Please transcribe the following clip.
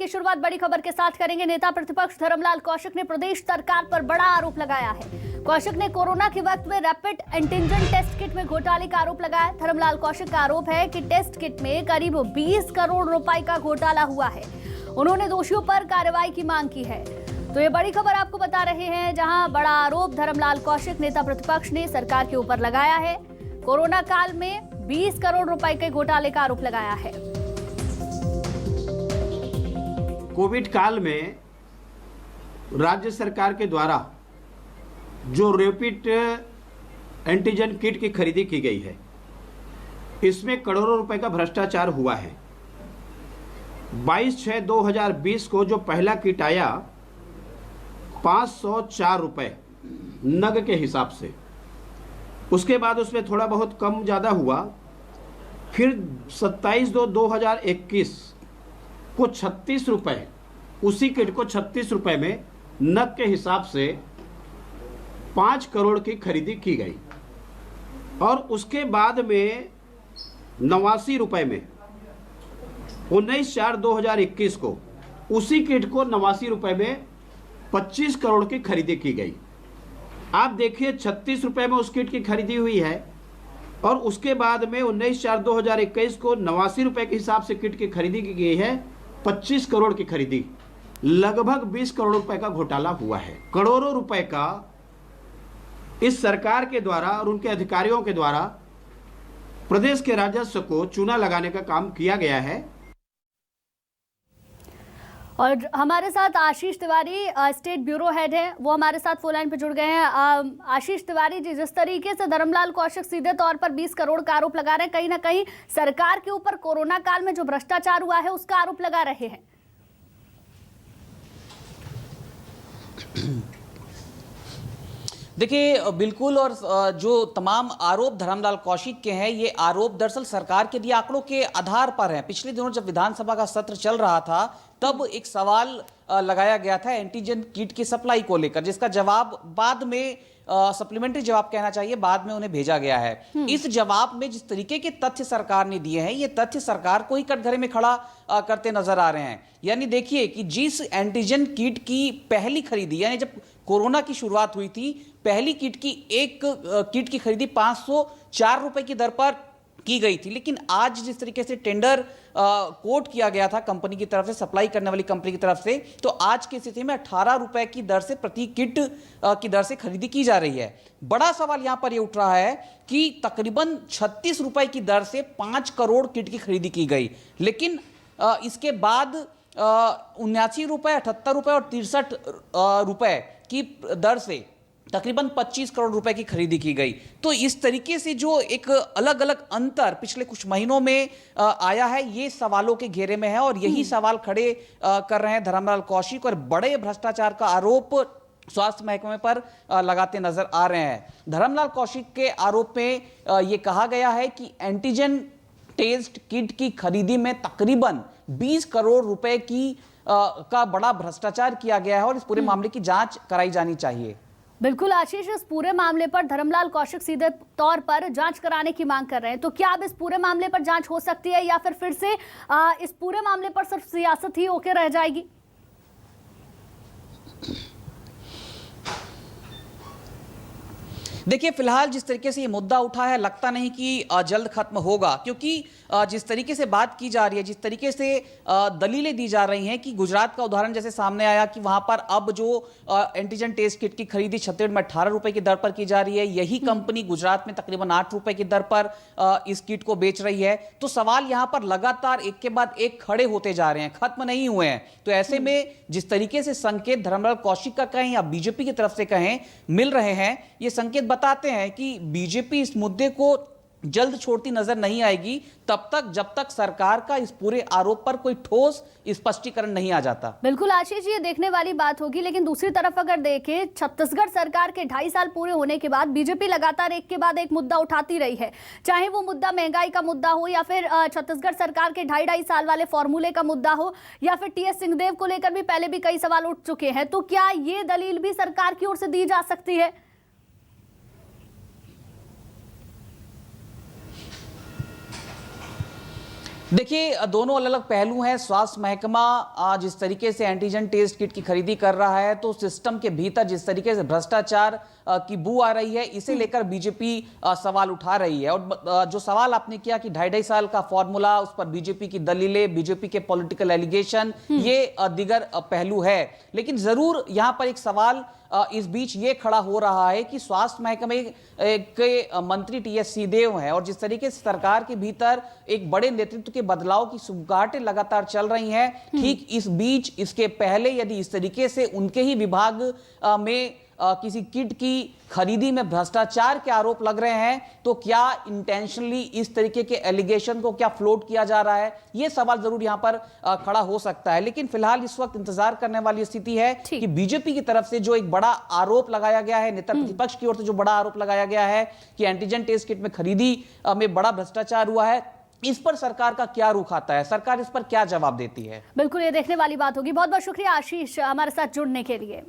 की शुरुआत बड़ी खबर के साथ करेंगे। नेता प्रतिपक्ष धर्मलाल कौशिक ने प्रदेश सरकार पर बड़ा आरोप लगाया है। कौशिक ने कोरोना के वक्त में रैपिड एंटीजन टेस्ट किट में घोटाले का आरोप लगाया। धर्मलाल कौशिक का आरोप है कि टेस्ट किट में करीब 20 करोड़ रुपए का घोटाला हुआ है। उन्होंने दोषियों पर कार्रवाई की मांग की है। तो ये बड़ी खबर आपको बता रहे हैं, जहां बड़ा आरोप धर्मलाल कौशिक नेता प्रतिपक्ष ने सरकार के ऊपर लगाया है। कोरोना काल में 20 करोड़ रुपए के घोटाले का आरोप लगाया है। कोविड काल में राज्य सरकार के द्वारा जो रैपिड एंटीजन किट की खरीदी की गई है, इसमें करोड़ों रुपए का भ्रष्टाचार हुआ है। 22/6/2020 को जो पहला किट आया 504 रुपए नग के हिसाब से, उसके बाद उसमें थोड़ा बहुत कम ज़्यादा हुआ। फिर 27/2/2021 को 36 रुपए, उसी किट को 36 रुपए में नग के हिसाब से 5 करोड़ की खरीदी की गई। और उसके बाद में 89 रुपए में 19/4/2021 को उसी किट को 89 रुपए में 25 करोड़ की खरीदी की गई। आप देखिए 36 रुपए में उस किट की खरीदी हुई है और उसके बाद में 19/4/2021 को 89 रुपए के हिसाब से किट की खरीदी की गई है। 25 करोड़ की खरीदी, लगभग 20 करोड़ रुपए का घोटाला हुआ है। करोड़ों रुपए का इस सरकार के द्वारा और उनके अधिकारियों के द्वारा प्रदेश के राजस्व को चूना लगाने का काम किया गया है। और हमारे साथ आशीष तिवारी स्टेट ब्यूरो हेड है, वो हमारे साथ फोन लाइन पे जुड़ गए हैं। आशीष तिवारी जी, जिस तरीके से धर्मलाल कौशिक सीधे तौर पर 20 करोड़ का आरोप लगा रहे हैं, कहीं ना कहीं सरकार के ऊपर कोरोना काल में जो भ्रष्टाचार हुआ है उसका आरोप लगा रहे हैं। देखिए बिल्कुल, और जो तमाम आरोप धर्मलाल कौशिक के हैं, ये आरोप दरअसल सरकार के दिए आंकड़ों के आधार पर हैं। पिछले दिनों जब विधानसभा का सत्र चल रहा था तब एक सवाल लगाया गया था एंटीजन किट की सप्लाई को लेकर, जिसका जवाब बाद में सप्लीमेंट्री जवाब कहना चाहिए, बाद में उन्हें भेजा गया है। इस जवाब में जिस तरीके के तथ्य सरकार ने दिए हैं, ये तथ्य सरकार को ही कटघरे में खड़ा करते नजर आ रहे हैं। यानी देखिए कि जिस एंटीजन किट की पहली खरीदी, यानी जब कोरोना की शुरुआत हुई थी, पहली किट की एक किट की खरीदी 504 रुपए की दर पर की गई थी। लेकिन आज जिस तरीके से टेंडर कोट किया गया था कंपनी की तरफ से, सप्लाई करने वाली कंपनी की तरफ से, तो आज की स्थिति में 18 रुपए की दर से प्रति किट की दर से खरीदी की जा रही है। बड़ा सवाल यहां पर यह उठ रहा है कि तकरीबन 36 रुपए की दर से 5 करोड़ किट की खरीदी की गई, लेकिन इसके बाद 79 रुपए, 78 रुपए और 63 रुपए की दर से तकरीबन 25 करोड़ रुपए की खरीदी की गई। तो इस तरीके से जो एक अलग अलग अंतर पिछले कुछ महीनों में आया है, ये सवालों के घेरे में है और यही सवाल खड़े कर रहे हैं धर्मलाल कौशिक, और बड़े भ्रष्टाचार का आरोप स्वास्थ्य महकमे पर लगाते नजर आ रहे हैं। धर्मलाल कौशिक के आरोप में यह कहा गया है कि एंटीजन टेस्ट किट की खरीदी में तकरीबन 20 करोड़ रुपए का बड़ा भ्रष्टाचार किया गया है और इस पूरे मामले की जांच कराई जानी चाहिए। बिल्कुल आशीष, इस पूरे मामले पर धर्मलाल कौशिक सीधे तौर पर जांच कराने की मांग कर रहे हैं, तो क्या अब इस पूरे मामले पर जांच हो सकती है या फिर से इस पूरे मामले पर सिर्फ सियासत ही होके रह जाएगी? देखिए फिलहाल जिस तरीके से ये मुद्दा उठा है, लगता नहीं कि जल्द खत्म होगा, क्योंकि जिस तरीके से बात की जा रही है, जिस तरीके से दलीलें दी जा रही हैं कि गुजरात का उदाहरण जैसे सामने आया कि वहां पर अब जो एंटीजन टेस्ट किट की खरीदी छत्तीसगढ़ में 18 रुपए की दर पर की जा रही है, यही कंपनी गुजरात में तकरीबन 8 रुपए की दर पर इस किट को बेच रही है। तो सवाल यहां पर लगातार एक के बाद एक खड़े होते जा रहे हैं, खत्म नहीं हुए हैं। तो ऐसे में जिस तरीके से संकेत धर्मलाल कौशिक का कहें या बीजेपी की तरफ से कहें मिल रहे हैं, ये संकेत बताते हैं कि बीजेपी इस मुद्दे को जल्द छोड़ती नजर नहीं आएगी तब तक जब तक सरकार का इस पूरे आरोप पर कोई ठोस स्पष्टीकरण नहीं आ जाता। बिल्कुल आशीष, ये देखने वाली बात होगी। लेकिन दूसरी तरफ अगर देखें, छत्तीसगढ़ सरकार के 2.5 साल पूरे होने के बाद बीजेपी लगातार एक के बाद एक मुद्दा उठाती रही है, चाहे वो मुद्दा महंगाई का मुद्दा हो या फिर छत्तीसगढ़ सरकार के 2.5 साल वाले फॉर्मूले का मुद्दा हो या फिर टीएस सिंहदेव को लेकर भी पहले भी कई सवाल उठ चुके हैं। तो क्या ये दलील भी सरकार की ओर से दी जा सकती है? देखिए, दोनों अलग अलग पहलू हैं। स्वास्थ्य महकमा जिस तरीके से एंटीजन टेस्ट किट की खरीदी कर रहा है, तो सिस्टम के भीतर जिस तरीके से भ्रष्टाचार की बू आ रही है, इसे लेकर बीजेपी सवाल उठा रही है। और जो सवाल आपने किया कि 2.5 साल का फॉर्मूला, उस पर बीजेपी की दलीलें, बीजेपी के पॉलिटिकल एलिगेशन, ये दीगर पहलू है। लेकिन जरूर यहां पर एक सवाल इस बीच ये खड़ा हो रहा है कि स्वास्थ्य महकमे के मंत्री टीएस सिंहदेव हैं, और जिस तरीके से सरकार के भीतर एक बड़े नेतृत्व के बदलाव की सुगबुगाहटें लगातार चल रही हैं, ठीक इस बीच इसके पहले यदि इस तरीके से उनके ही विभाग में किसी किट की खरीदी में भ्रष्टाचार के आरोप लग रहे हैं, तो क्या इंटेंशनली इस तरीके के एलिगेशन को क्या फ्लोट किया जा रहा है, यह सवाल जरूर यहां पर खड़ा हो सकता है। लेकिन फिलहाल इस वक्त इंतजार करने वाली स्थिति है कि बीजेपी की तरफ से जो एक बड़ा आरोप लगाया गया है, नेता प्रतिपक्ष की ओर से जो बड़ा आरोप लगाया गया है कि एंटीजन टेस्ट किट में खरीदी में बड़ा भ्रष्टाचार हुआ है, इस पर सरकार का क्या रुख आता है, सरकार इस पर क्या जवाब देती है। बिल्कुल, ये देखने वाली बात होगी। बहुत बहुत शुक्रिया आशीष हमारे साथ जुड़ने के लिए।